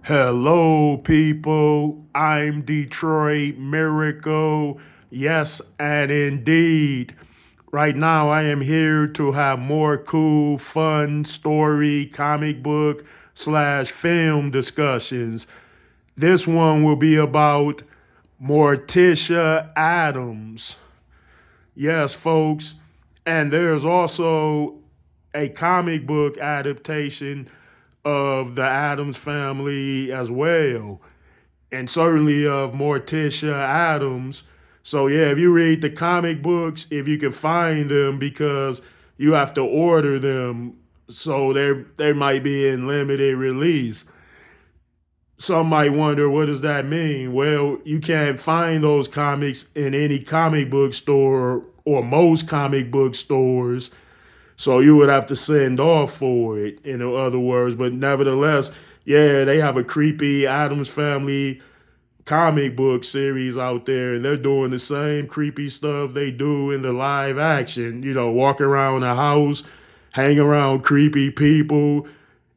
Hello, people. I'm Detroit Miracle. Yes, and indeed. Right now, I am here to have more cool, fun story, comic book slash film discussions. This one will be about Morticia Addams. Yes, folks. And there's also a comic book adaptation of the Addams family as well, and certainly of Morticia Addams. So yeah, if you read the comic books, if you can find them, because you have to order them, so they might be in limited release. Some might wonder, what does that mean? Well, you can't find those comics in any comic book store or most comic book stores, so you would have to send off for it, in other words. But nevertheless, yeah, they have a creepy Adams Family comic book series out there, and they're doing the same creepy stuff they do in the live action. Walk around the house, hang around creepy people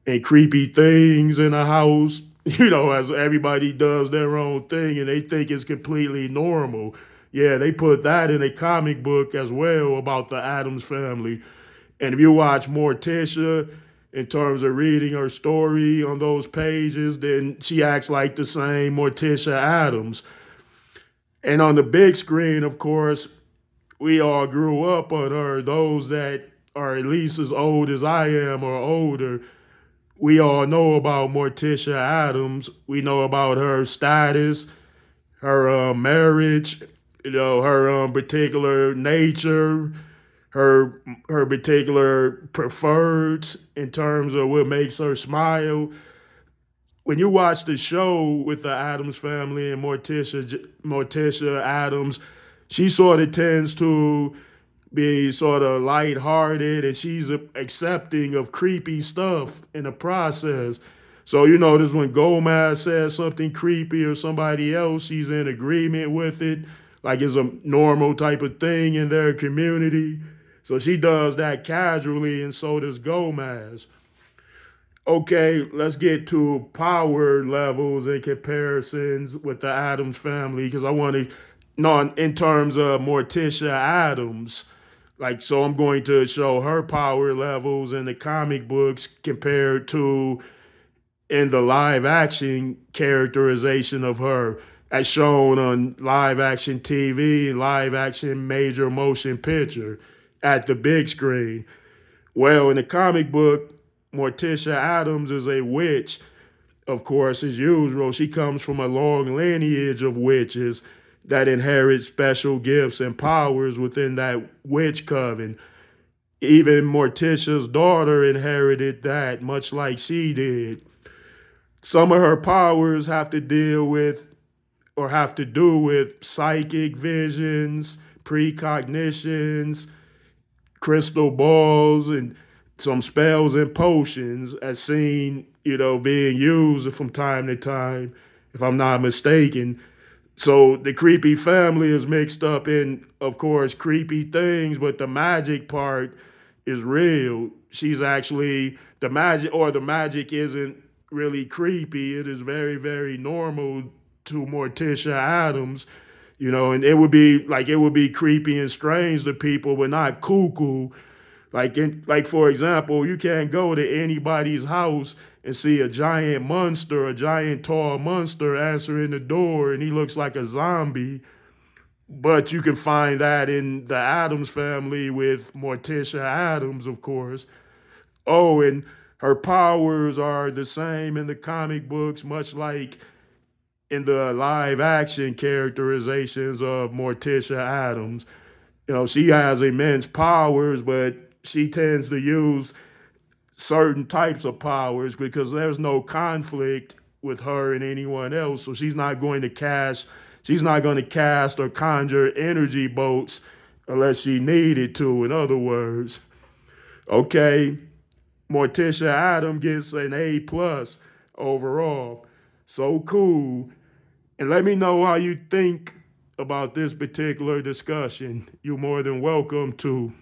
and creepy things in the house. As everybody does their own thing and they think it's completely normal. Yeah, they put that in a comic book as well about the Adams family. And if you watch Morticia, in terms of reading her story on those pages, then she acts like the same Morticia Addams. And on the big screen, of course, we all grew up on her. Those that are at least as old as I am or older, we all know about Morticia Addams. We know about her status, her marriage, her particular nature, her her particular preferreds in terms of what makes her smile. When you watch the show with the Addams family and Morticia Addams, she sort of tends to be sort of lighthearted, and she's accepting of creepy stuff in the process. So you notice when Gomez says something creepy or somebody else, she's in agreement with it, like it's a normal type of thing in their community. So she does that casually, and so does Gomez. Okay, let's get to power levels and comparisons with the Adams family, because I want to, no, in terms of Morticia Adams, like, so I'm going to show her power levels in the comic books compared to in the live action characterization of her as shown on live action TV and live action major motion picture at the big screen. Well, in the comic book, Morticia Adams is a witch, of course, as usual. She comes from a long lineage of witches that inherit special gifts and powers within that witch coven. Even Morticia's daughter inherited that, much like she did. Some of her powers have to deal with or have to do with psychic visions, precognitions, crystal balls, and some spells and potions as seen, being used from time to time, if I'm not mistaken. So the creepy family is mixed up in, of course, creepy things, but the magic part is real. She's actually the magic isn't really creepy. It is very, very normal to Morticia Adams, and it would be creepy and strange to people, but not cuckoo. Like for example, you can't go to anybody's house and see a giant monster, a giant tall monster answering the door, and he looks like a zombie. But you can find that in the Adams family with Morticia Adams, of course. Oh, and her powers are the same in the comic books, much like in the live action characterizations of Morticia Adams. She has immense powers, but she tends to use certain types of powers because there's no conflict with her and anyone else. So she's not going to cast or conjure energy bolts unless she needed to, in other words. Okay, Morticia Adam gets an A+ overall. So cool. And let me know how you think about this particular discussion. You're more than welcome to.